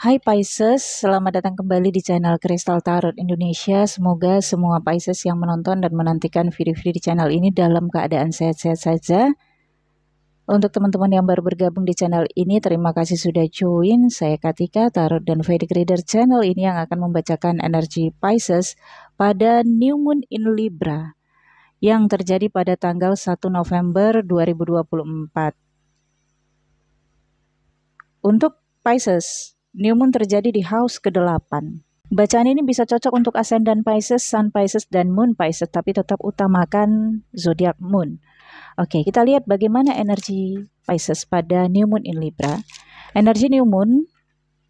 Hai Pisces, selamat datang kembali di channel Kristal Tarot Indonesia. Semoga semua Pisces yang menonton dan menantikan video-video di channel ini dalam keadaan sehat-sehat saja. Untuk teman-teman yang baru bergabung di channel ini, terima kasih sudah join. Saya Katika, Tarot dan Vedic Reader channel ini yang akan membacakan energi Pisces pada New Moon in Libra yang terjadi pada tanggal 1 November 2024. Untuk Pisces, New Moon terjadi di house ke-8. Bacaan ini bisa cocok untuk ascendant Pisces, Sun Pisces, dan Moon Pisces, tapi tetap utamakan zodiak Moon. Oke, kita lihat bagaimana energi Pisces pada New Moon in Libra. Energi New Moon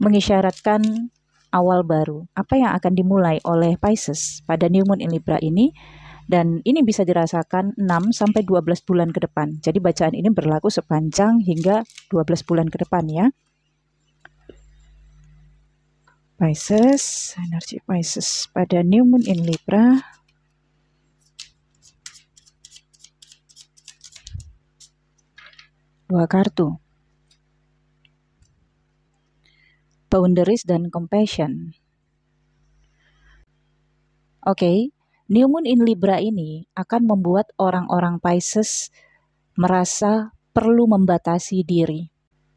mengisyaratkan awal baru. Apa yang akan dimulai oleh Pisces pada New Moon in Libra ini? Dan ini bisa dirasakan 6-12 bulan ke depan. Jadi bacaan ini berlaku sepanjang hingga 12 bulan ke depan ya. Pisces, energi Pisces pada New Moon in Libra. Dua kartu. Boundaries dan Compassion. Oke, New Moon in Libra ini akan membuat orang-orang Pisces merasa perlu membatasi diri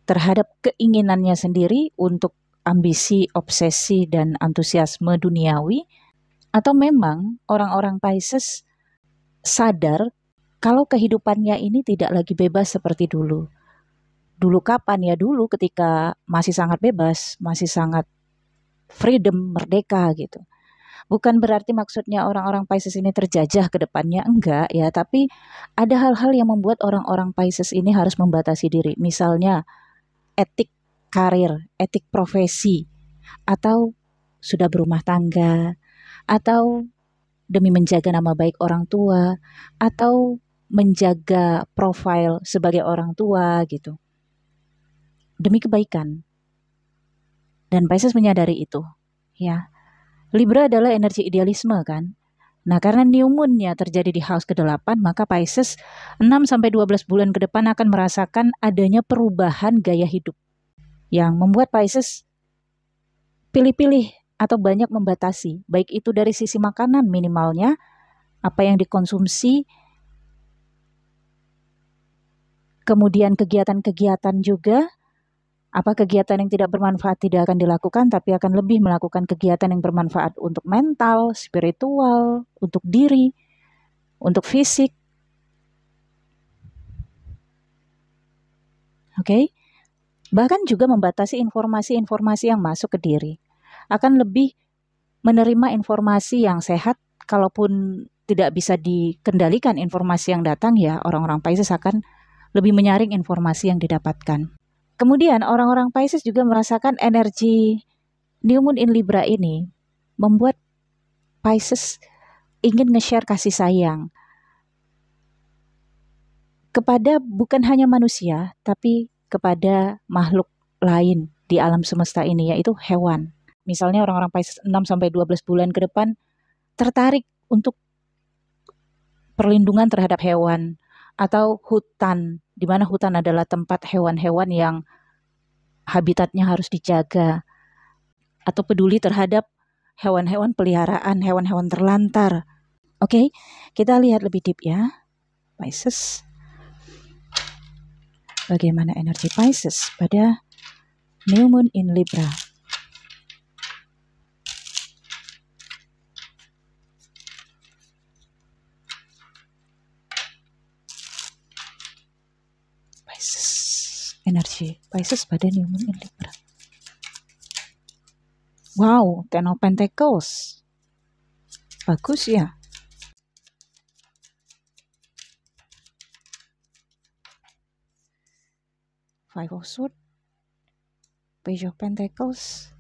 terhadap keinginannya sendiri untuk ambisi, obsesi, dan antusiasme duniawi, atau memang orang-orang Pisces sadar kalau kehidupannya ini tidak lagi bebas seperti dulu. Dulu kapan ya? Dulu ketika masih sangat bebas, masih sangat freedom, merdeka gitu. Bukan berarti maksudnya orang-orang Pisces ini terjajah ke depannya, enggak ya, tapi ada hal-hal yang membuat orang-orang Pisces ini harus membatasi diri. Misalnya etik karir, etik profesi, atau sudah berumah tangga, atau demi menjaga nama baik orang tua, atau menjaga profil sebagai orang tua gitu. Demi kebaikan. Dan Pisces menyadari itu, ya. Libra adalah energi idealisme kan. Nah, karena new moon-nya terjadi di house ke-8, maka Pisces 6-12 bulan ke depan akan merasakan adanya perubahan gaya hidup yang membuat Pisces pilih-pilih atau banyak membatasi, baik itu dari sisi makanan minimalnya, apa yang dikonsumsi, kemudian kegiatan-kegiatan juga, apa kegiatan yang tidak bermanfaat tidak akan dilakukan, tapi akan lebih melakukan kegiatan yang bermanfaat untuk mental, spiritual, untuk diri, untuk fisik. Oke? Bahkan juga membatasi informasi-informasi yang masuk ke diri. Akan lebih menerima informasi yang sehat, kalaupun tidak bisa dikendalikan informasi yang datang ya, orang-orang Pisces akan lebih menyaring informasi yang didapatkan. Kemudian orang-orang Pisces juga merasakan energi New Moon in Libra ini membuat Pisces ingin nge-share kasih sayang kepada bukan hanya manusia, tapi kepada makhluk lain di alam semesta ini, yaitu hewan. Misalnya orang-orang Pisces 6-12 bulan ke depan tertarik untuk perlindungan terhadap hewan atau hutan, di mana hutan adalah tempat hewan-hewan yang habitatnya harus dijaga, atau peduli terhadap hewan-hewan peliharaan, hewan-hewan terlantar. Oke, kita lihat lebih deep ya, Pisces. Bagaimana energi Pisces pada New Moon in Libra? Pisces, energi Pisces pada New Moon in Libra. Wow, Ten of Pentacles. Bagus ya. Five of Swords, Page of Pentacles,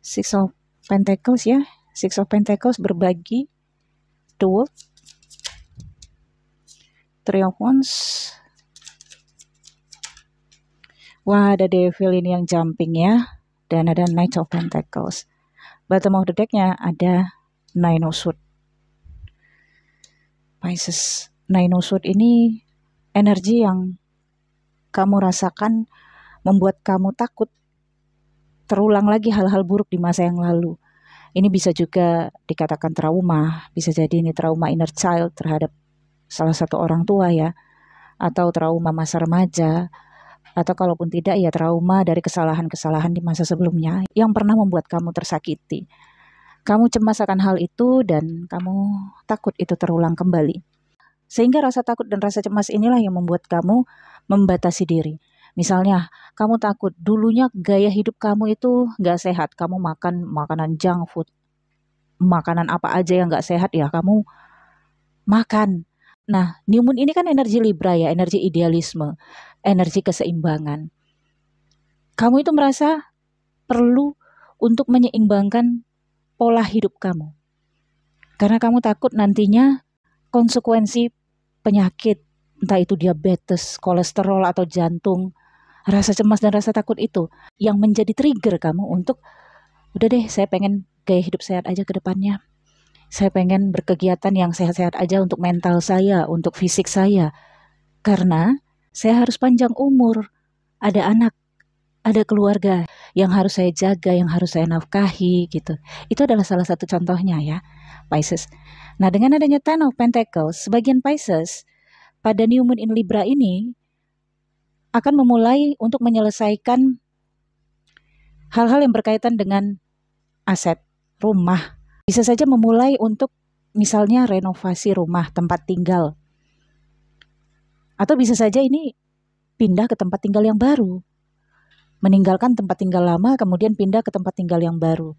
Six of Pentacles ya. Six of Pentacles berbagi, The World, Three of Wands. Wah, ada Devil ini yang jumping ya. Dan ada Knight of Pentacles. Bottom of the deck-nya ada Nine of Swords. Pisces, Nine of Swords ini energi yang kamu rasakan membuat kamu takut terulang lagi hal-hal buruk di masa yang lalu. Ini bisa juga dikatakan trauma, bisa jadi ini trauma inner child terhadap salah satu orang tua ya, atau trauma masa remaja, atau kalaupun tidak ya trauma dari kesalahan-kesalahan di masa sebelumnya yang pernah membuat kamu tersakiti. Kamu cemas akan hal itu dan kamu takut itu terulang kembali. Sehingga rasa takut dan rasa cemas inilah yang membuat kamu membatasi diri. Misalnya, kamu takut dulunya gaya hidup kamu itu nggak sehat. Kamu makan makanan junk food, makanan apa aja yang nggak sehat ya kamu makan. Nah, new moon ini kan energi Libra ya, energi idealisme, energi keseimbangan. Kamu itu merasa perlu untuk menyeimbangkan pola hidup kamu. Karena kamu takut nantinya konsekuensi penyakit, entah itu diabetes, kolesterol, atau jantung, rasa cemas dan rasa takut itu yang menjadi trigger kamu untuk, udah deh saya pengen gaya hidup sehat aja ke depannya. Saya pengen berkegiatan yang sehat-sehat aja untuk mental saya, untuk fisik saya. Karena saya harus panjang umur, ada anak, ada keluarga yang harus saya jaga, yang harus saya nafkahi gitu. Itu adalah salah satu contohnya ya, Pisces. Nah, dengan adanya Ten of Pentacles, sebagian Pisces pada New Moon in Libra ini akan memulai untuk menyelesaikan hal-hal yang berkaitan dengan aset, rumah. Bisa saja memulai untuk misalnya renovasi rumah, tempat tinggal. Atau bisa saja ini pindah ke tempat tinggal yang baru. Meninggalkan tempat tinggal lama, kemudian pindah ke tempat tinggal yang baru.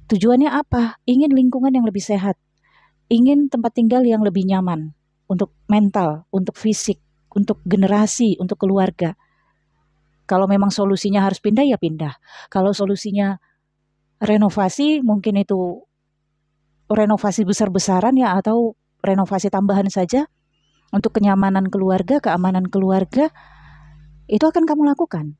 Tujuannya apa? Ingin lingkungan yang lebih sehat. Ingin tempat tinggal yang lebih nyaman. Untuk mental, untuk fisik, untuk generasi, untuk keluarga. Kalau memang solusinya harus pindah, ya pindah. Kalau solusinya renovasi, mungkin itu renovasi besar-besaran ya, atau renovasi tambahan saja untuk kenyamanan keluarga, keamanan keluarga, itu akan kamu lakukan,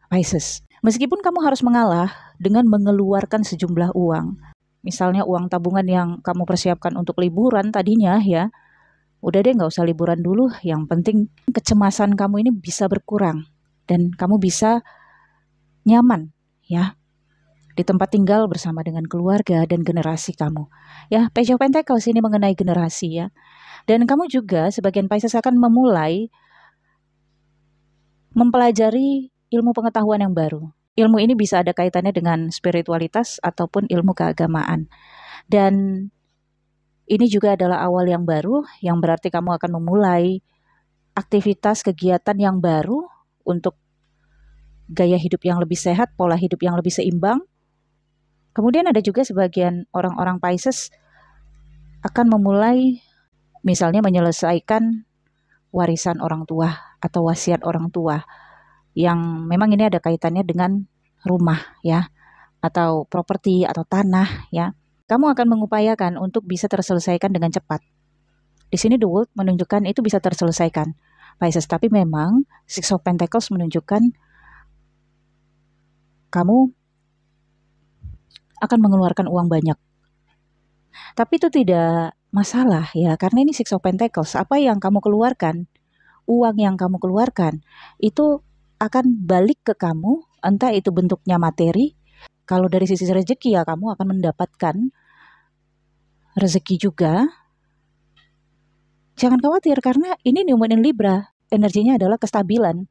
Pisces. Meskipun kamu harus mengalah dengan mengeluarkan sejumlah uang, misalnya uang tabungan yang kamu persiapkan untuk liburan tadinya ya, udah deh nggak usah liburan dulu, yang penting kecemasan kamu ini bisa berkurang dan kamu bisa nyaman ya di tempat tinggal bersama dengan keluarga dan generasi kamu. Ya, Page of Pentacles ini mengenai generasi ya. Dan kamu juga sebagian Pisces akan memulai mempelajari ilmu pengetahuan yang baru. Ilmu ini bisa ada kaitannya dengan spiritualitas ataupun ilmu keagamaan. Dan ini juga adalah awal yang baru, yang berarti kamu akan memulai aktivitas kegiatan yang baru untuk gaya hidup yang lebih sehat, pola hidup yang lebih seimbang. Kemudian ada juga sebagian orang-orang Pisces akan memulai misalnya menyelesaikan warisan orang tua atau wasiat orang tua yang memang ini ada kaitannya dengan rumah ya, atau properti atau tanah ya. Kamu akan mengupayakan untuk bisa terselesaikan dengan cepat. Di sini The World menunjukkan itu bisa terselesaikan, Pisces, tapi memang Six of Pentacles menunjukkan kamu akan mengeluarkan uang banyak. Tapi itu tidak masalah ya, karena ini Six of Pentacles. Apa yang kamu keluarkan, uang yang kamu keluarkan, itu akan balik ke kamu, entah itu bentuknya materi. Kalau dari sisi rezeki ya kamu akan mendapatkan rezeki juga. Jangan khawatir karena ini New Moon in Libra, energinya adalah kestabilan.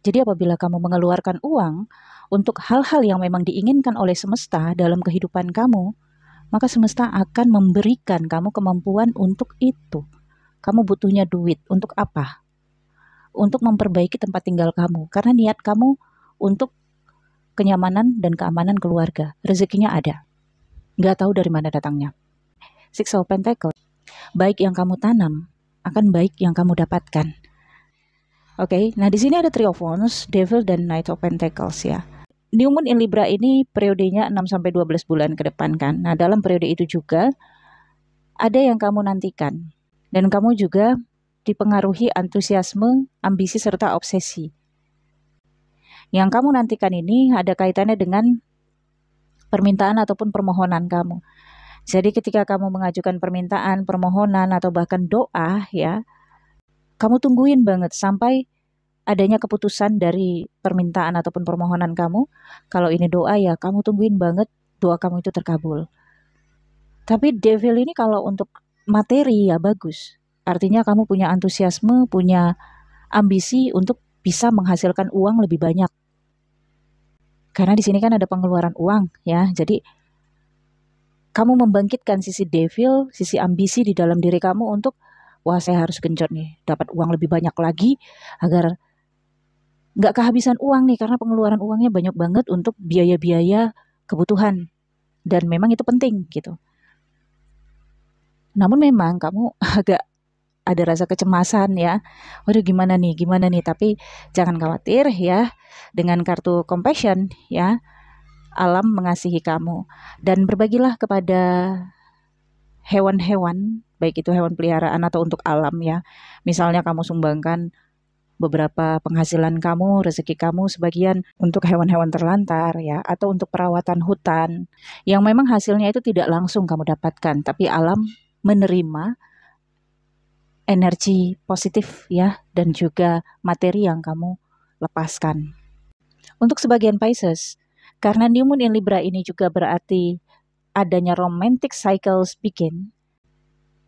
Jadi apabila kamu mengeluarkan uang untuk hal-hal yang memang diinginkan oleh semesta dalam kehidupan kamu, maka semesta akan memberikan kamu kemampuan untuk itu. Kamu butuhnya duit untuk apa? Untuk memperbaiki tempat tinggal kamu, karena niat kamu untuk kenyamanan dan keamanan keluarga. Rezekinya ada, nggak tahu dari mana datangnya. Six of Pentacles, baik yang kamu tanam akan baik yang kamu dapatkan. Oke, nah di sini ada Three of Wands, Devil dan Knight of Pentacles ya. New Moon in Libra ini periodenya 6-12 bulan ke depan kan. Nah dalam periode itu juga ada yang kamu nantikan. Dan kamu juga dipengaruhi antusiasme, ambisi, serta obsesi. Yang kamu nantikan ini ada kaitannya dengan permintaan ataupun permohonan kamu. Jadi ketika kamu mengajukan permintaan, permohonan, atau bahkan doa ya, kamu tungguin banget sampai adanya keputusan dari permintaan ataupun permohonan kamu. Kalau ini doa ya kamu tungguin banget doa kamu itu terkabul. Tapi devil ini kalau untuk materi ya bagus. Artinya kamu punya antusiasme, punya ambisi untuk bisa menghasilkan uang lebih banyak. Karena di sini kan ada pengeluaran uang ya. Jadi kamu membangkitkan sisi devil, sisi ambisi di dalam diri kamu untuk wah saya harus genjot nih, dapat uang lebih banyak lagi agar nggak kehabisan uang nih karena pengeluaran uangnya banyak banget untuk biaya-biaya kebutuhan dan memang itu penting gitu. Namun memang kamu agak ada rasa kecemasan ya. Waduh gimana nih, tapi jangan khawatir ya. Dengan kartu compassion ya, alam mengasihi kamu dan berbagilah kepada hewan-hewan, baik itu hewan peliharaan atau untuk alam ya. Misalnya kamu sumbangkan beberapa penghasilan kamu, rezeki kamu sebagian untuk hewan-hewan terlantar ya, atau untuk perawatan hutan yang memang hasilnya itu tidak langsung kamu dapatkan, tapi alam menerima energi positif ya dan juga materi yang kamu lepaskan. Untuk sebagian Pisces, karena New Moon in Libra ini juga berarti adanya romantic cycles begin,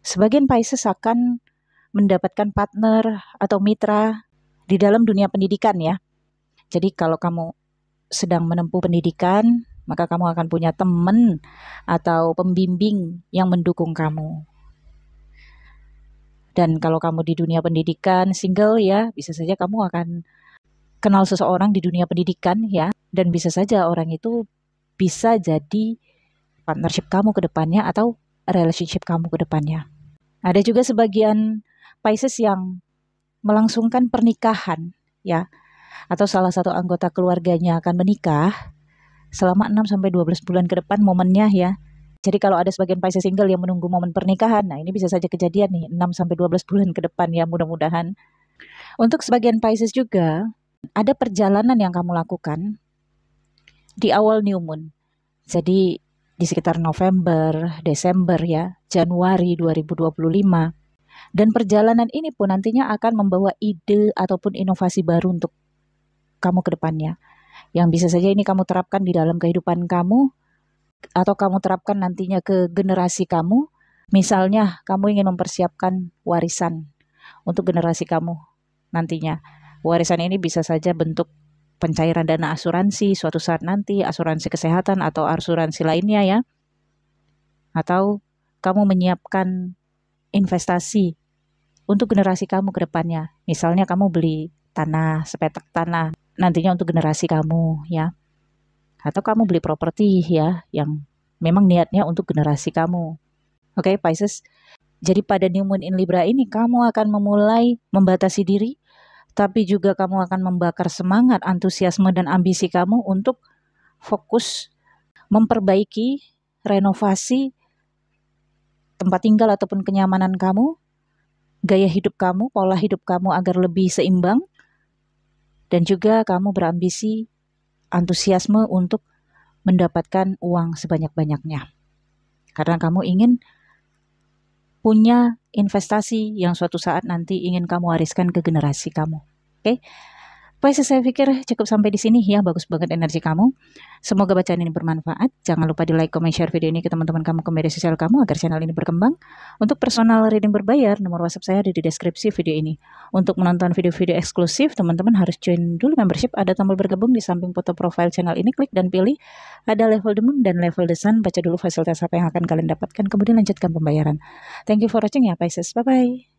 sebagian Pisces akan mendapatkan partner atau mitra di dalam dunia pendidikan ya. Jadi kalau kamu sedang menempuh pendidikan, maka kamu akan punya teman atau pembimbing yang mendukung kamu. Dan kalau kamu di dunia pendidikan single ya, bisa saja kamu akan kenal seseorang di dunia pendidikan ya, dan bisa saja orang itu bisa jadi partnership kamu ke depannya atau relationship kamu ke depannya. Ada juga sebagian Pisces yang melangsungkan pernikahan ya, atau salah satu anggota keluarganya akan menikah selama 6-12 bulan ke depan momennya ya. Jadi kalau ada sebagian Pisces single yang menunggu momen pernikahan, nah ini bisa saja kejadian nih 6-12 bulan ke depan ya mudah-mudahan. Untuk sebagian Pisces juga, ada perjalanan yang kamu lakukan di awal new moon. Jadi di sekitar November, Desember ya, Januari 2025. Dan perjalanan ini pun nantinya akan membawa ide ataupun inovasi baru untuk kamu ke depannya. Yang bisa saja ini kamu terapkan di dalam kehidupan kamu, atau kamu terapkan nantinya ke generasi kamu. Misalnya kamu ingin mempersiapkan warisan untuk generasi kamu nantinya. Warisan ini bisa saja bentuk pencairan dana asuransi suatu saat nanti, asuransi kesehatan atau asuransi lainnya ya. Atau kamu menyiapkan investasi untuk generasi kamu ke depannya. Misalnya kamu beli tanah, sepetak tanah nantinya untuk generasi kamu ya. Atau kamu beli properti ya yang memang niatnya untuk generasi kamu. Oke, Pisces. Jadi pada New Moon in Libra ini kamu akan memulai membatasi diri, tapi juga kamu akan membakar semangat, antusiasme dan ambisi kamu untuk fokus memperbaiki, renovasi tempat tinggal ataupun kenyamanan kamu, gaya hidup kamu, pola hidup kamu agar lebih seimbang, dan juga kamu berambisi antusiasme untuk mendapatkan uang sebanyak-banyaknya. Karena kamu ingin punya investasi yang suatu saat nanti ingin kamu wariskan ke generasi kamu. Oke? Pisces, saya pikir cukup sampai di sini ya, bagus banget energi kamu. Semoga bacaan ini bermanfaat. Jangan lupa di like, comment, share video ini ke teman-teman kamu, ke media sosial kamu agar channel ini berkembang. Untuk personal reading berbayar, nomor WhatsApp saya ada di deskripsi video ini. Untuk menonton video-video eksklusif, teman-teman harus join dulu membership. Ada tombol bergabung di samping foto profile channel ini, klik dan pilih. Ada level the moon dan level the sun. Baca dulu fasilitas apa yang akan kalian dapatkan, kemudian lanjutkan pembayaran. Thank you for watching ya Pisces. Bye-bye.